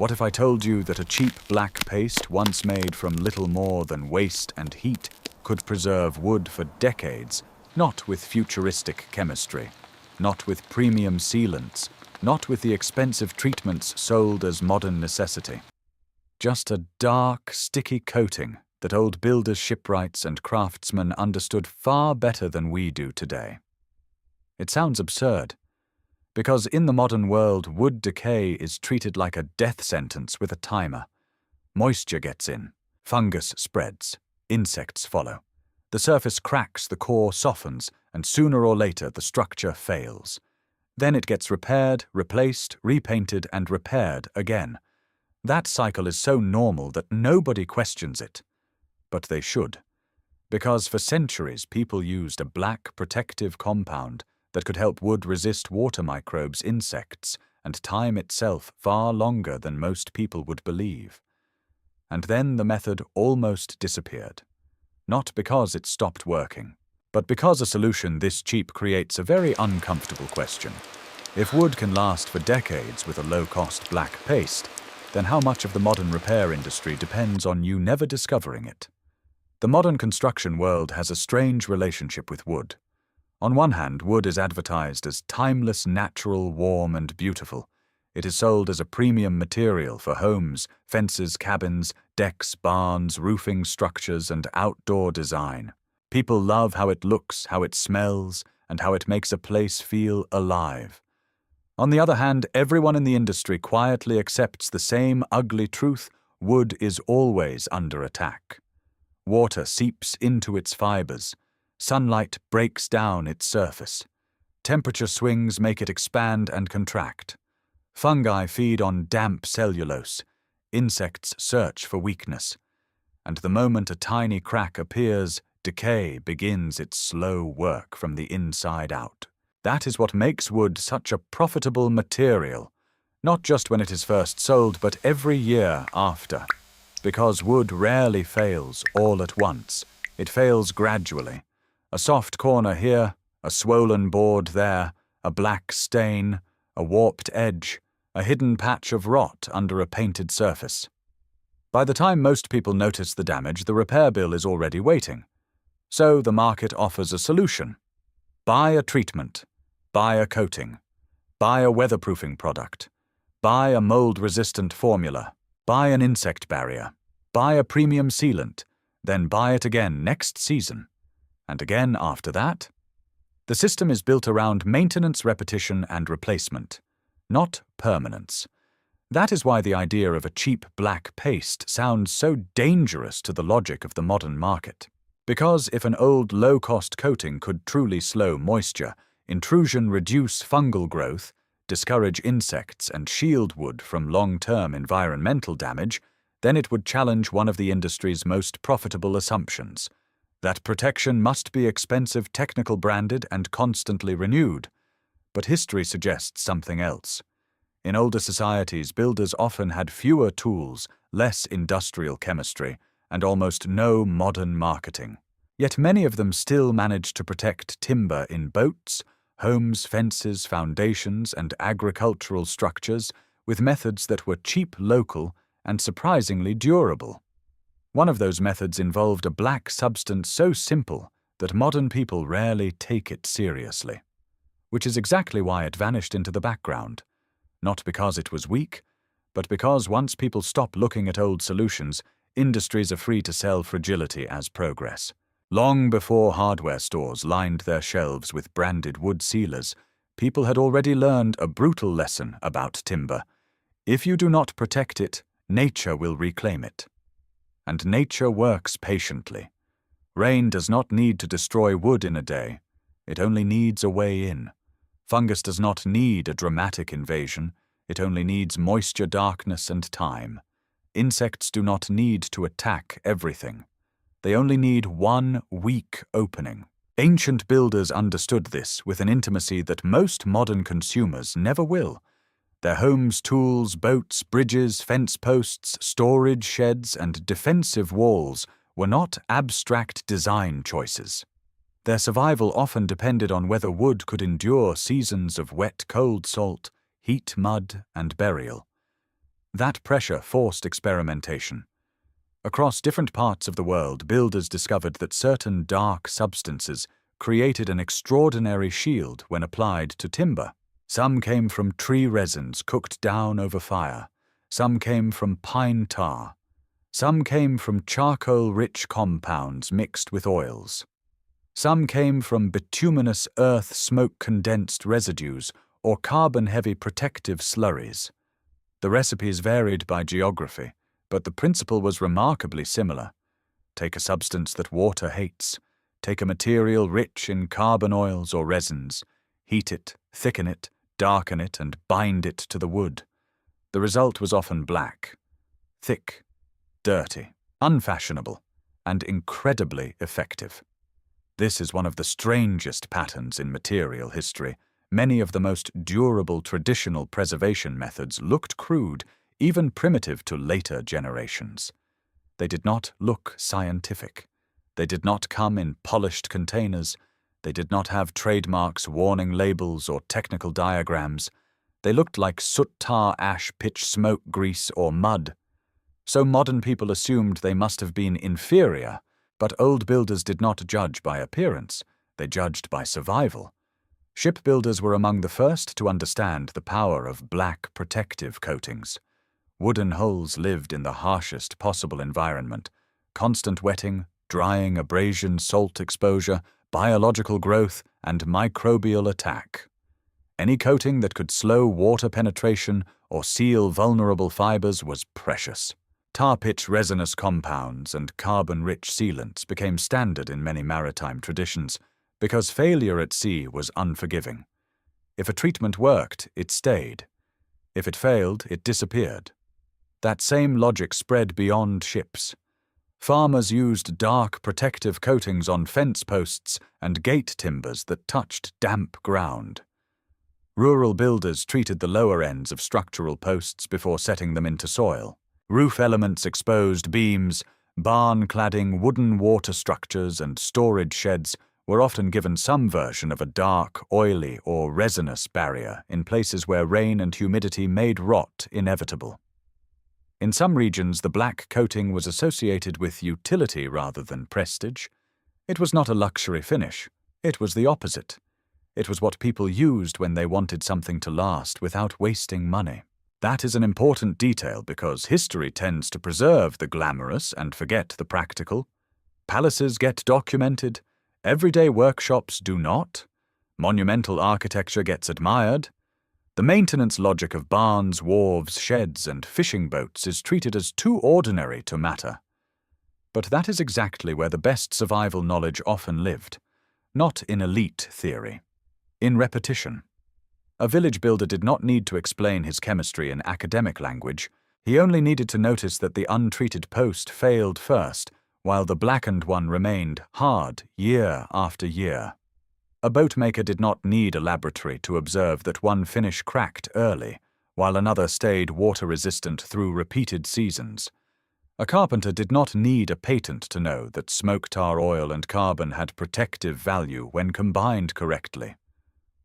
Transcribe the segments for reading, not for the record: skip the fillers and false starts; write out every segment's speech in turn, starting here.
What if I told you that a cheap black paste once made from little more than waste and heat could preserve wood for decades, not with futuristic chemistry, not with premium sealants, not with the expensive treatments sold as modern necessity. Just a dark, sticky coating that old builders, shipwrights, and craftsmen understood far better than we do today. It sounds absurd, because in the modern world, wood decay is treated like a death sentence with a timer. Moisture gets in, fungus spreads, insects follow. The surface cracks, the core softens, and sooner or later the structure fails. Then it gets repaired, replaced, repainted, and repaired again. That cycle is so normal that nobody questions it. But they should, because for centuries people used a black protective compound that could help wood resist water microbes, insects, and time itself far longer than most people would believe. And then the method almost disappeared. Not because it stopped working, but because a solution this cheap creates a very uncomfortable question. If wood can last for decades with a low-cost black paste, then how much of the modern repair industry depends on you never discovering it? The modern construction world has a strange relationship with wood. On one hand, wood is advertised as timeless, natural, warm, and beautiful. It is sold as a premium material for homes, fences, cabins, decks, barns, roofing structures, and outdoor design. People love how it looks, how it smells, and how it makes a place feel alive. On the other hand, everyone in the industry quietly accepts the same ugly truth: wood is always under attack. Water seeps into its fibers. Sunlight breaks down its surface. Temperature swings make it expand and contract. Fungi feed on damp cellulose. Insects search for weakness. And the moment a tiny crack appears, decay begins its slow work from the inside out. That is what makes wood such a profitable material, not just when it is first sold, but every year after. Because wood rarely fails all at once. It fails gradually. A soft corner here, a swollen board there, a black stain, a warped edge, a hidden patch of rot under a painted surface. By the time most people notice the damage, the repair bill is already waiting. So the market offers a solution. Buy a treatment. Buy a coating. Buy a weatherproofing product. Buy a mold-resistant formula. Buy an insect barrier. Buy a premium sealant. Then buy it again next season. And again after that. The system is built around maintenance, repetition, and replacement, not permanence. That is why the idea of a cheap black paste sounds so dangerous to the logic of the modern market. Because if an old low-cost coating could truly slow moisture, intrusion, reduce fungal growth, discourage insects, and shield wood from long-term environmental damage, then it would challenge one of the industry's most profitable assumptions: that protection must be expensive, technical, branded, and constantly renewed. But history suggests something else. In older societies, builders often had fewer tools, less industrial chemistry, and almost no modern marketing. Yet many of them still managed to protect timber in boats, homes, fences, foundations, and agricultural structures with methods that were cheap, local, and surprisingly durable. One of those methods involved a black substance so simple that modern people rarely take it seriously, which is exactly why it vanished into the background. Not because it was weak, but because once people stop looking at old solutions, industries are free to sell fragility as progress. Long before hardware stores lined their shelves with branded wood sealers, people had already learned a brutal lesson about timber. If you do not protect it, nature will reclaim it. And nature works patiently. Rain does not need to destroy wood in a day. It only needs a way in. Fungus does not need a dramatic invasion. It only needs moisture, darkness, and time. Insects do not need to attack everything. They only need one weak opening. Ancient builders understood this with an intimacy that most modern consumers never will. Their homes, tools, boats, bridges, fence posts, storage sheds, and defensive walls were not abstract design choices. Their survival often depended on whether wood could endure seasons of wet, cold, salt, heat, mud, and burial. That pressure forced experimentation. Across different parts of the world, builders discovered that certain dark substances created an extraordinary shield when applied to timber. Some came from tree resins cooked down over fire. Some came from pine tar. Some came from charcoal-rich compounds mixed with oils. Some came from bituminous earth smoke-condensed residues or carbon-heavy protective slurries. The recipes varied by geography, but the principle was remarkably similar. Take a substance that water hates. Take a material rich in carbon oils or resins. Heat it, thicken it, darken it, and bind it to the wood. The result was often black, thick, dirty, unfashionable, and incredibly effective. This is one of the strangest patterns in material history. Many of the most durable traditional preservation methods looked crude, even primitive to later generations. They did not look scientific. They did not come in polished containers. They did not have trademarks, warning labels, or technical diagrams. They looked like soot, tar, ash, pitch, smoke, grease, or mud. So modern people assumed they must have been inferior, but old builders did not judge by appearance. They judged by survival. Shipbuilders were among the first to understand the power of black protective coatings. Wooden hulls lived in the harshest possible environment. Constant wetting, drying, abrasion, salt exposure, biological growth, and microbial attack. Any coating that could slow water penetration or seal vulnerable fibers was precious. Tar-pitch resinous compounds and carbon-rich sealants became standard in many maritime traditions because failure at sea was unforgiving. If a treatment worked, it stayed. If it failed, it disappeared. That same logic spread beyond ships. Farmers used dark protective coatings on fence posts and gate timbers that touched damp ground. Rural builders treated the lower ends of structural posts before setting them into soil. Roof elements, exposed beams, barn cladding, wooden water structures, and storage sheds were often given some version of a dark, oily, or resinous barrier in places where rain and humidity made rot inevitable. In some regions, the black coating was associated with utility rather than prestige. It was not a luxury finish. It was the opposite. It was what people used when they wanted something to last without wasting money. That is an important detail because history tends to preserve the glamorous and forget the practical. Palaces get documented. Everyday workshops do not. Monumental architecture gets admired. The maintenance logic of barns, wharves, sheds, and fishing boats is treated as too ordinary to matter. But that is exactly where the best survival knowledge often lived, not in elite theory, in repetition. A village builder did not need to explain his chemistry in academic language. He only needed to notice that the untreated post failed first, while the blackened one remained hard year after year. A boatmaker did not need a laboratory to observe that one finish cracked early, while another stayed water-resistant through repeated seasons. A carpenter did not need a patent to know that smoke tar oil and carbon had protective value when combined correctly.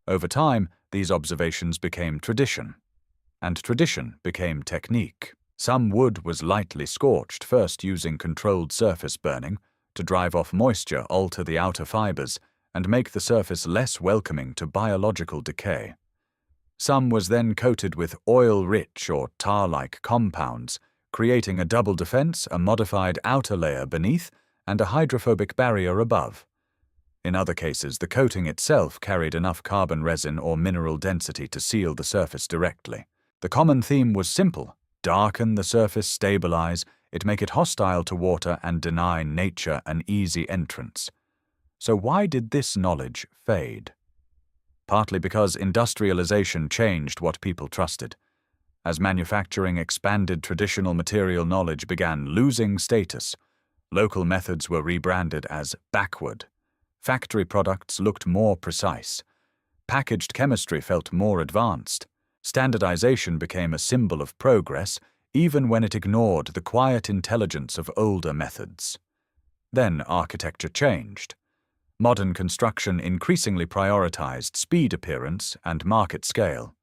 Over time, these observations became tradition, and tradition became technique. Some wood was lightly scorched, first using controlled surface burning to drive off moisture, alter the outer fibers, and make the surface less welcoming to biological decay. Some was then coated with oil-rich or tar-like compounds, creating a double defense, a modified outer layer beneath, and a hydrophobic barrier above. In other cases, the coating itself carried enough carbon resin or mineral density to seal the surface directly. The common theme was simple: darken the surface, stabilize it, make it hostile to water, and deny nature an easy entrance. So why did this knowledge fade? Partly because industrialization changed what people trusted. As manufacturing expanded, traditional material knowledge began losing status. Local methods were rebranded as backward. Factory products looked more precise. Packaged chemistry felt more advanced. Standardization became a symbol of progress, even when it ignored the quiet intelligence of older methods. Then architecture changed. Modern construction increasingly prioritized speed, appearance, and market scale.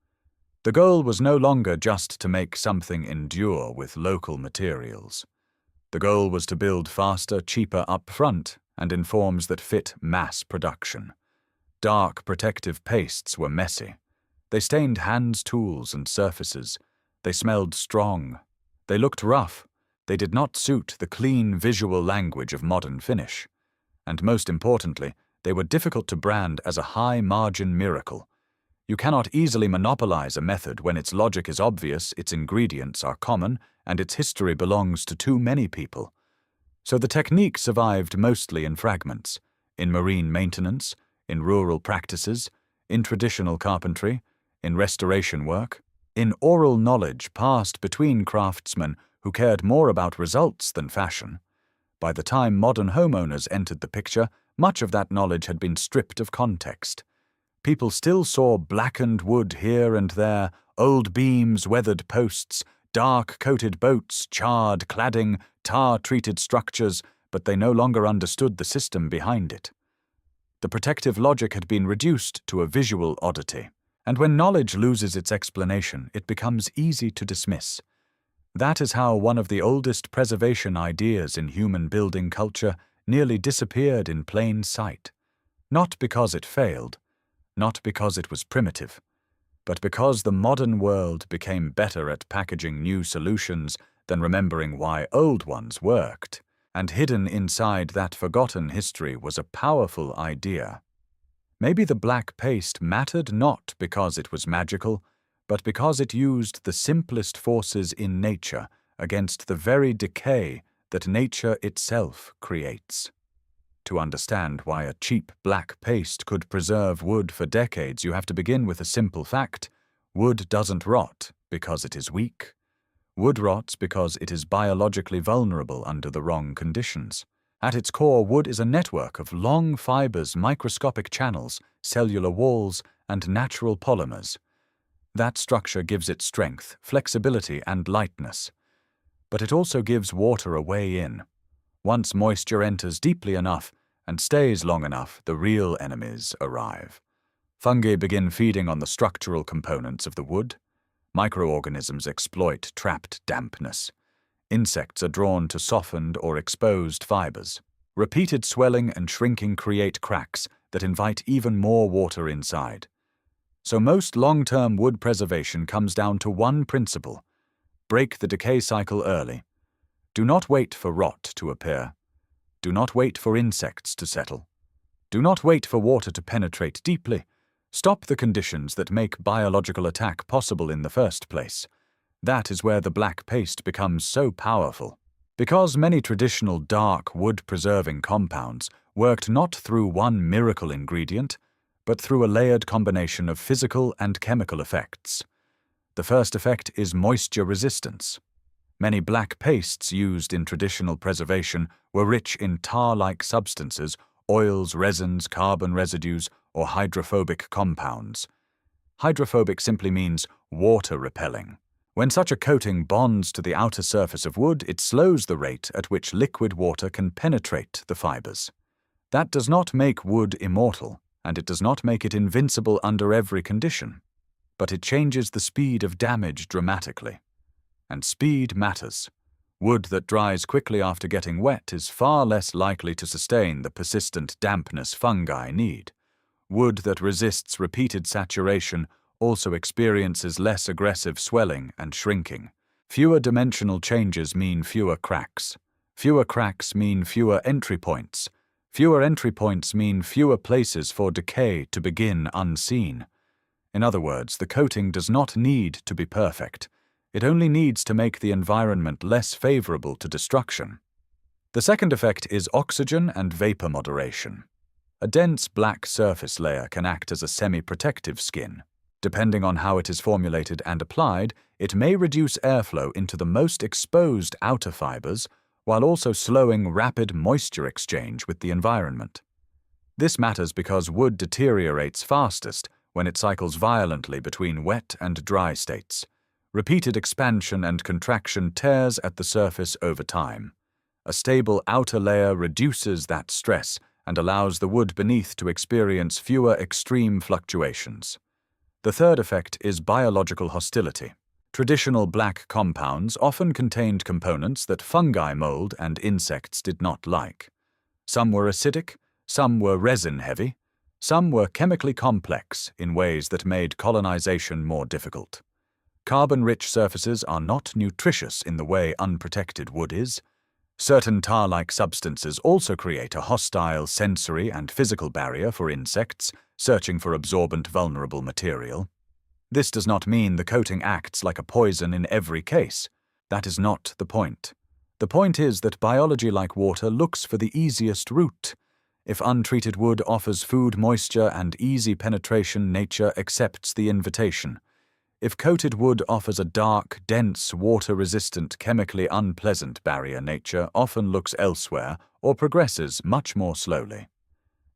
The goal was no longer just to make something endure with local materials. The goal was to build faster, cheaper up front and in forms that fit mass production. Dark protective pastes were messy. They stained hands, tools, and surfaces. They smelled strong. They looked rough. They did not suit the clean visual language of modern finish. And most importantly, they were difficult to brand as a high-margin miracle. You cannot easily monopolize a method when its logic is obvious, its ingredients are common, and its history belongs to too many people. So the technique survived mostly in fragments, in marine maintenance, in rural practices, in traditional carpentry, in restoration work, in oral knowledge passed between craftsmen who cared more about results than fashion. By the time modern homeowners entered the picture, much of that knowledge had been stripped of context. People still saw blackened wood here and there, old beams, weathered posts, dark-coated boats, charred cladding, tar-treated structures, but they no longer understood the system behind it. The protective logic had been reduced to a visual oddity, and when knowledge loses its explanation, it becomes easy to dismiss. That is how one of the oldest preservation ideas in human building culture nearly disappeared in plain sight. Not because it failed, not because it was primitive, but because the modern world became better at packaging new solutions than remembering why old ones worked, and hidden inside that forgotten history was a powerful idea. Maybe the black paste mattered not because it was magical, but because it used the simplest forces in nature against the very decay that nature itself creates. To understand why a cheap black paste could preserve wood for decades, you have to begin with a simple fact. Wood doesn't rot because it is weak. Wood rots because it is biologically vulnerable under the wrong conditions. At its core, wood is a network of long fibers, microscopic channels, cellular walls, and natural polymers. That structure gives it strength, flexibility, and lightness. But it also gives water a way in. Once moisture enters deeply enough and stays long enough, the real enemies arrive. Fungi begin feeding on the structural components of the wood. Microorganisms exploit trapped dampness. Insects are drawn to softened or exposed fibers. Repeated swelling and shrinking create cracks that invite even more water inside. So most long-term wood preservation comes down to one principle: break the decay cycle early. Do not wait for rot to appear. Do not wait for insects to settle. Do not wait for water to penetrate deeply. Stop the conditions that make biological attack possible in the first place. That is where the black paste becomes so powerful. Because many traditional dark wood-preserving compounds worked not through one miracle ingredient, but through a layered combination of physical and chemical effects. The first effect is moisture resistance. Many black pastes used in traditional preservation were rich in tar-like substances, oils, resins, carbon residues, or hydrophobic compounds. Hydrophobic simply means water-repelling. When such a coating bonds to the outer surface of wood, it slows the rate at which liquid water can penetrate the fibers. That does not make wood immortal, and it does not make it invincible under every condition, but it changes the speed of damage dramatically. And speed matters. Wood that dries quickly after getting wet is far less likely to sustain the persistent dampness fungi need. Wood that resists repeated saturation also experiences less aggressive swelling and shrinking. Fewer dimensional changes mean fewer cracks. Fewer cracks mean fewer entry points. Fewer entry points mean fewer places for decay to begin unseen. In other words, the coating does not need to be perfect. It only needs to make the environment less favorable to destruction. The second effect is oxygen and vapor moderation. A dense black surface layer can act as a semi-protective skin. Depending on how it is formulated and applied, it may reduce airflow into the most exposed outer fibers, while also slowing rapid moisture exchange with the environment. This matters because wood deteriorates fastest when it cycles violently between wet and dry states. Repeated expansion and contraction tears at the surface over time. A stable outer layer reduces that stress and allows the wood beneath to experience fewer extreme fluctuations. The third effect is biological hostility. Traditional black compounds often contained components that fungi mold and insects did not like. Some were acidic, some were resin-heavy, some were chemically complex in ways that made colonization more difficult. Carbon-rich surfaces are not nutritious in the way unprotected wood is. Certain tar-like substances also create a hostile sensory and physical barrier for insects searching for absorbent vulnerable material. This does not mean the coating acts like a poison in every case. That is not the point. The point is that biology, like water, looks for the easiest route. If untreated wood offers food, moisture, and easy penetration, nature accepts the invitation. If coated wood offers a dark, dense, water-resistant, chemically unpleasant barrier, nature often looks elsewhere or progresses much more slowly.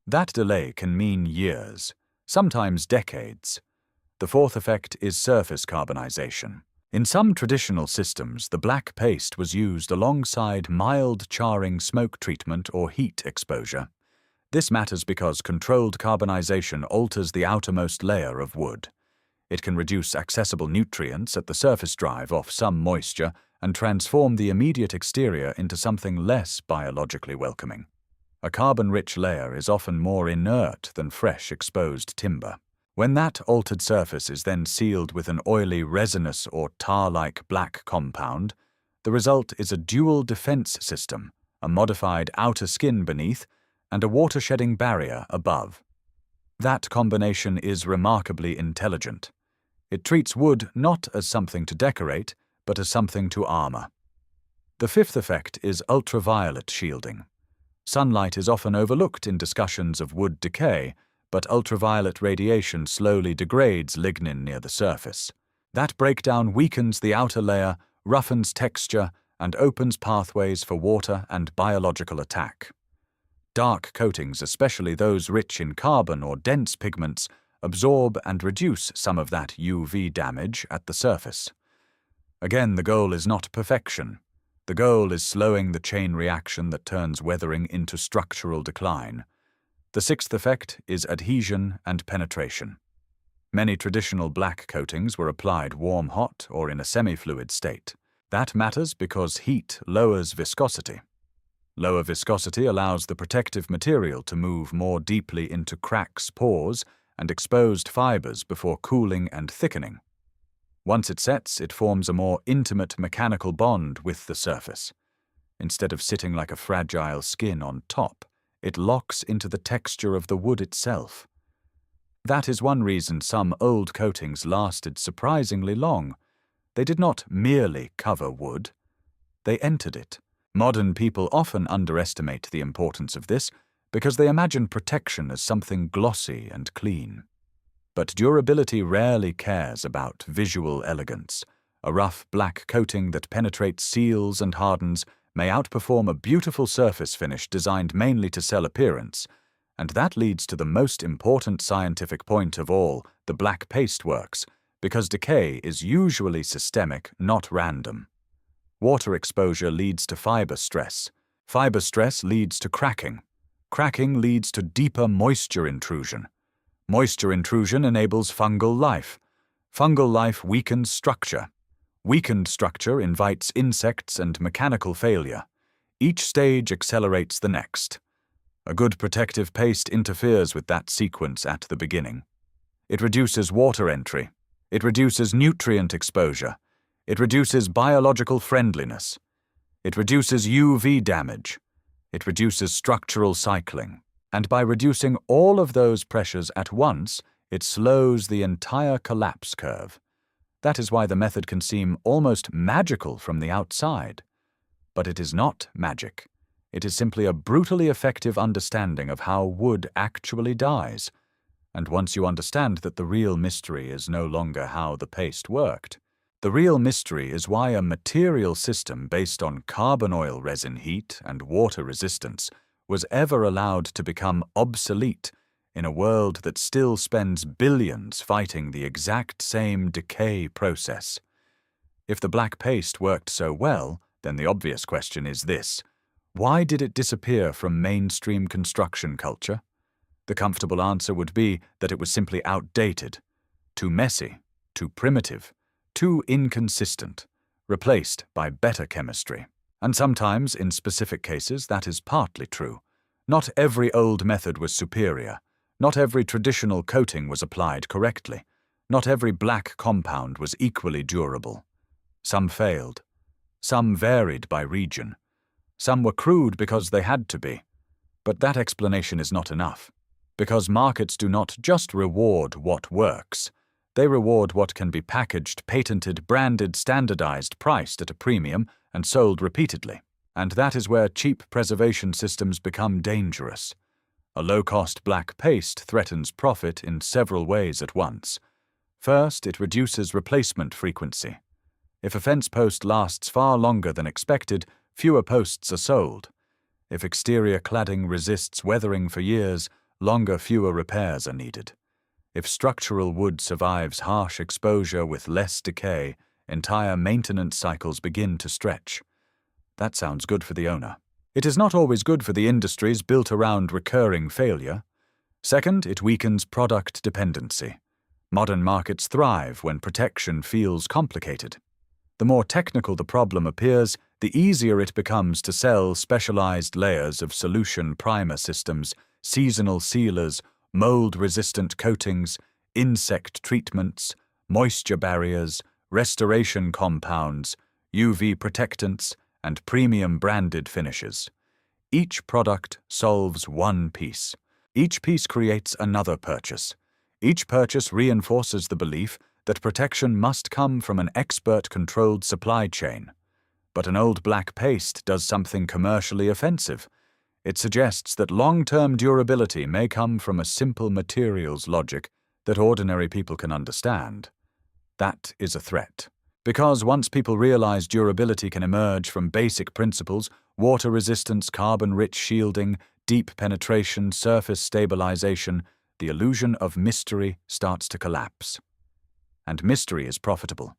That delay can mean years, sometimes decades. The fourth effect is surface carbonization. In some traditional systems, the black paste was used alongside mild charring smoke treatment or heat exposure. This matters because controlled carbonization alters the outermost layer of wood. It can reduce accessible nutrients at the surface, drive off some moisture, and transform the immediate exterior into something less biologically welcoming. A carbon-rich layer is often more inert than fresh exposed timber. When that altered surface is then sealed with an oily, resinous, or tar-like black compound, the result is a dual defense system, a modified outer skin beneath, and a water-shedding barrier above. That combination is remarkably intelligent. It treats wood not as something to decorate, but as something to armor. The fifth effect is ultraviolet shielding. Sunlight is often overlooked in discussions of wood decay, but ultraviolet radiation slowly degrades lignin near the surface. That breakdown weakens the outer layer, roughens texture, and opens pathways for water and biological attack. Dark coatings, especially those rich in carbon or dense pigments, absorb and reduce some of that UV damage at the surface. Again, the goal is not perfection. The goal is slowing the chain reaction that turns weathering into structural decline. The sixth effect is adhesion and penetration. Many traditional black coatings were applied warm-hot or in a semi-fluid state. That matters because heat lowers viscosity. Lower viscosity allows the protective material to move more deeply into cracks, pores, and exposed fibers before cooling and thickening. Once it sets, it forms a more intimate mechanical bond with the surface. Instead of sitting like a fragile skin on top, it locks into the texture of the wood itself. That is one reason some old coatings lasted surprisingly long. They did not merely cover wood, they entered it. Modern people often underestimate the importance of this because they imagine protection as something glossy and clean. But durability rarely cares about visual elegance. A rough black coating that penetrates, seals, and hardens may outperform a beautiful surface finish designed mainly to sell appearance, and that leads to the most important scientific point of all: the black paste works, because decay is usually systemic, not random. Water exposure leads to fiber stress. Fiber stress leads to cracking. Cracking leads to deeper moisture intrusion. Moisture intrusion enables fungal life. Fungal life weakens structure. Weakened structure invites insects and mechanical failure. Each stage accelerates the next. A good protective paste interferes with that sequence at the beginning. It reduces water entry. It reduces nutrient exposure. It reduces biological friendliness. It reduces UV damage. It reduces structural cycling. And by reducing all of those pressures at once, it slows the entire collapse curve. That is why the method can seem almost magical from the outside. But it is not magic. It is simply a brutally effective understanding of how wood actually dies. And once you understand that the real mystery is no longer how the paste worked, the real mystery is why a material system based on carbon oil resin heat and water resistance was ever allowed to become obsolete in a world that still spends billions fighting the exact same decay process. If the black paste worked so well, then the obvious question is this: why did it disappear from mainstream construction culture? The comfortable answer would be that it was simply outdated. too messy, too primitive, too inconsistent, replaced by better chemistry. And sometimes, in specific cases, that is partly true. Not every old method was superior. Not every traditional coating was applied correctly. Not every black compound was equally durable. Some failed. Some varied by region. Some were crude because they had to be. But that explanation is not enough. Because markets do not just reward what works. They reward what can be packaged, patented, branded, standardized, priced at a premium, and sold repeatedly. And that is where cheap preservation systems become dangerous. A low-cost black paste threatens profit in several ways at once. First, it reduces replacement frequency. If a fence post lasts far longer than expected, fewer posts are sold. If exterior cladding resists weathering for years, fewer repairs are needed. If structural wood survives harsh exposure with less decay, entire maintenance cycles begin to stretch. That sounds good for the owner. It is not always good for the industries built around recurring failure. Second, it weakens product dependency. Modern markets thrive when protection feels complicated. The more technical the problem appears, the easier it becomes to sell specialized layers of solution primer systems, seasonal sealers, mold-resistant coatings, insect treatments, moisture barriers, restoration compounds, UV protectants, and premium branded finishes. Each product solves one piece. Each piece creates another purchase. Each purchase reinforces the belief that protection must come from an expert-controlled supply chain. But an old black paste does something commercially offensive. It suggests that long-term durability may come from a simple materials logic that ordinary people can understand. That is a threat. Because once people realize durability can emerge from basic principles, water resistance, carbon-rich shielding, deep penetration, surface stabilization, the illusion of mystery starts to collapse. And mystery is profitable.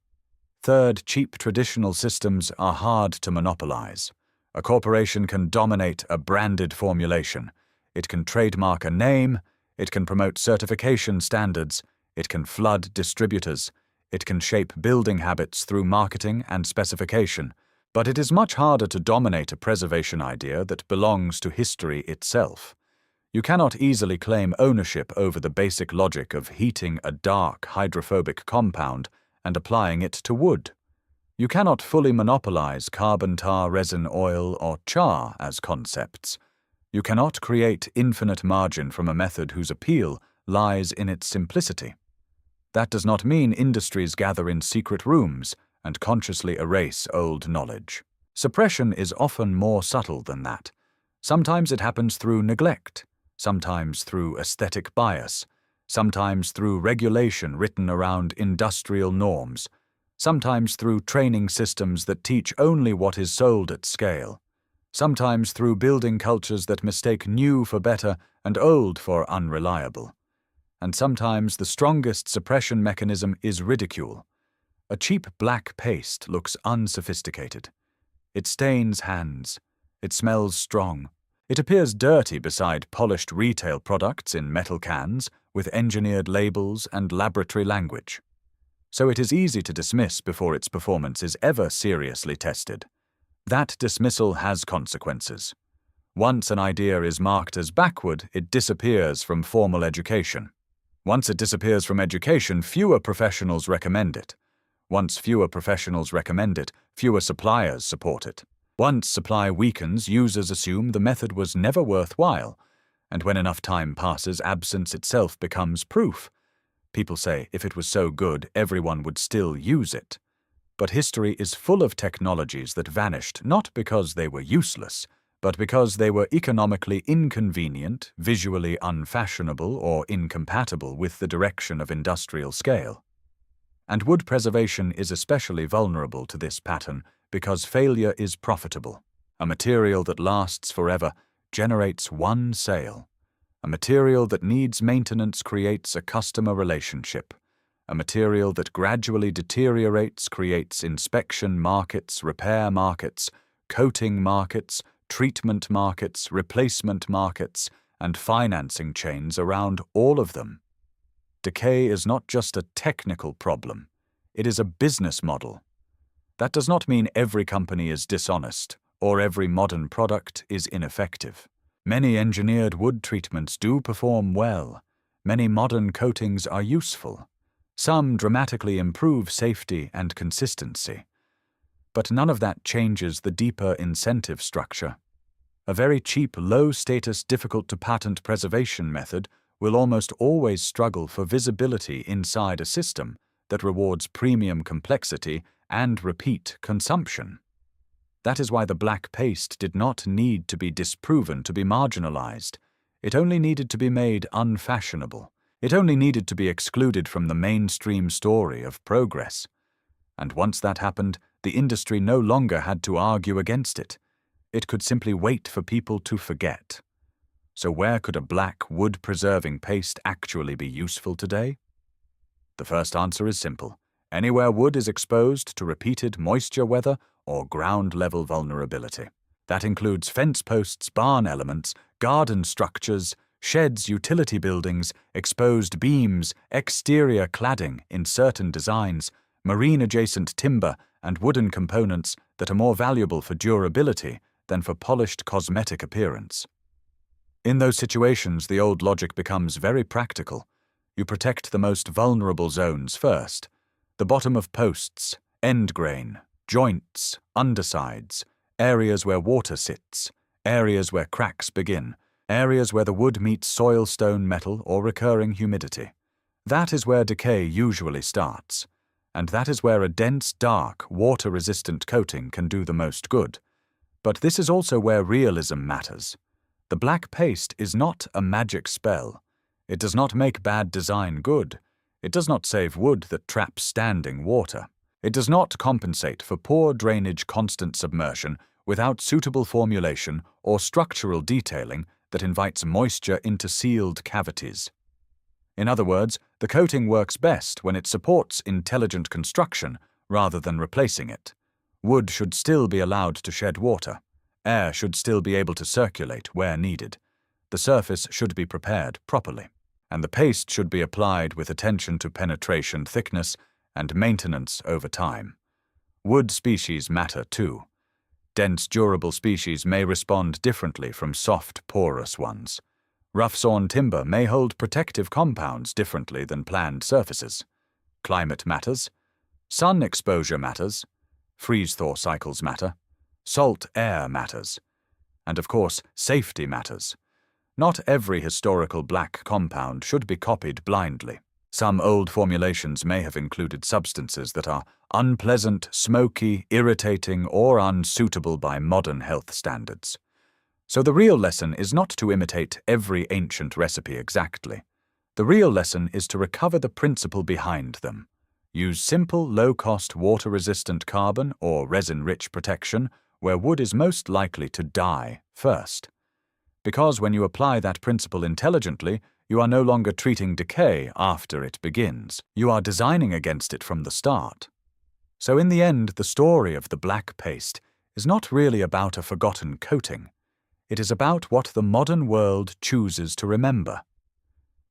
Third, cheap traditional systems are hard to monopolize. A corporation can dominate a branded formulation. It can trademark a name. It can promote certification standards. It can flood distributors. It can shape building habits through marketing and specification. But it is much harder to dominate a preservation idea that belongs to history itself. You cannot easily claim ownership over the basic logic of heating a dark hydrophobic compound and applying it to wood. You cannot fully monopolize carbon tar, resin, oil, or char as concepts. You cannot create infinite margin from a method whose appeal lies in its simplicity. That does not mean industries gather in secret rooms and consciously erase old knowledge. Suppression is often more subtle than that. Sometimes it happens through neglect, sometimes through aesthetic bias, sometimes through regulation written around industrial norms, sometimes through training systems that teach only what is sold at scale, sometimes through building cultures that mistake new for better and old for unreliable. And sometimes the strongest suppression mechanism is ridicule. A cheap black paste looks unsophisticated. It stains hands. It smells strong. It appears dirty beside polished retail products in metal cans with engineered labels and laboratory language. So it is easy to dismiss before its performance is ever seriously tested. That dismissal has consequences. Once an idea is marked as backward, it disappears from formal education. Once it disappears from education, fewer professionals recommend it. Once fewer professionals recommend it, fewer suppliers support it. Once supply weakens, users assume the method was never worthwhile, and when enough time passes, absence itself becomes proof. People say if it was so good, everyone would still use it. But history is full of technologies that vanished not because they were useless, but because they were economically inconvenient, visually unfashionable, or incompatible with the direction of industrial scale. And wood preservation is especially vulnerable to this pattern because failure is profitable. A material that lasts forever generates one sale. A material that needs maintenance creates a customer relationship. A material that gradually deteriorates creates inspection markets, repair markets, coating markets, treatment markets, replacement markets, and financing chains around all of them. decay is not just a technical problem, it is a business model. That does not mean every company is dishonest or every modern product is ineffective. Many engineered wood treatments do perform well. Many modern coatings are useful. Some dramatically improve safety and consistency. But none of that changes the deeper incentive structure. A very cheap, low-status, difficult-to-patent preservation method will almost always struggle for visibility inside a system that rewards premium complexity and repeat consumption. That is why the black paste did not need to be disproven to be marginalized. It only needed to be made unfashionable. It only needed to be excluded from the mainstream story of progress. And once that happened, the industry no longer had to argue against it. It could simply wait for people to forget. So where could a black wood-preserving paste actually be useful today? The first answer is simple. Anywhere wood is exposed to repeated moisture weather or ground-level vulnerability. That includes fence posts, barn elements, garden structures, sheds, utility buildings, exposed beams, exterior cladding in certain designs, marine-adjacent timber, and wooden components that are more valuable for durability than for polished cosmetic appearance. In those situations, the old logic becomes very practical. You protect the most vulnerable zones first. The bottom of posts, end grain, joints, undersides, areas where water sits, areas where cracks begin, areas where the wood meets soil, stone, metal, or recurring humidity. That is where decay usually starts. And that is where a dense, dark, water-resistant coating can do the most good. But this is also where realism matters. The black paste is not a magic spell. It does not make bad design good. It does not save wood that traps standing water. It does not compensate for poor drainage, constant submersion without suitable formulation or structural detailing that invites moisture into sealed cavities. In other words, the coating works best when it supports intelligent construction rather than replacing it. Wood should still be allowed to shed water. Air should still be able to circulate where needed. The surface should be prepared properly. And the paste should be applied with attention to penetration thickness and maintenance over time. Wood species matter too. Dense, durable species may respond differently from soft, porous ones. Rough-sawn timber may hold protective compounds differently than planned surfaces. Climate matters. Sun exposure matters. Freeze-thaw cycles matter. Salt air matters. And of course, safety matters. Not every historical black compound should be copied blindly. Some old formulations may have included substances that are unpleasant, smoky, irritating, or unsuitable by modern health standards. So the real lesson is not to imitate every ancient recipe exactly. The real lesson is to recover the principle behind them. Use simple, low-cost, water-resistant carbon or resin-rich protection where wood is most likely to die first. Because when you apply that principle intelligently, you are no longer treating decay after it begins. You are designing against it from the start. So in the end, the story of the black paste is not really about a forgotten coating. It is about what the modern world chooses to remember.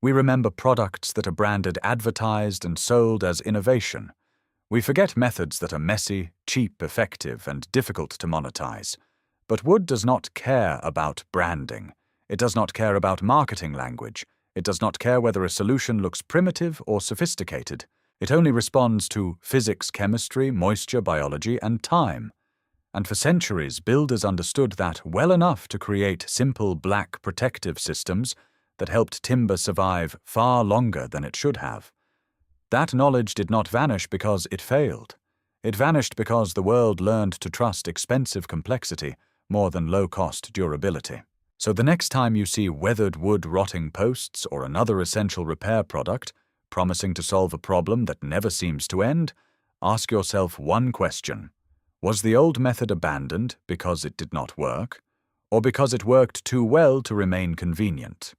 We remember products that are branded, advertised, and sold as innovation. We forget methods that are messy, cheap, effective, and difficult to monetize. But wood does not care about branding. It does not care about marketing language. It does not care whether a solution looks primitive or sophisticated. It only responds to physics, chemistry, moisture, biology, and time. And for centuries, builders understood that well enough to create simple black protective systems that helped timber survive far longer than it should have. That knowledge did not vanish because it failed. It vanished because the world learned to trust expensive complexity more than low-cost durability. So the next time you see weathered wood rotting posts or another essential repair product promising to solve a problem that never seems to end, ask yourself one question. Was the old method abandoned because it did not work, or because it worked too well to remain convenient?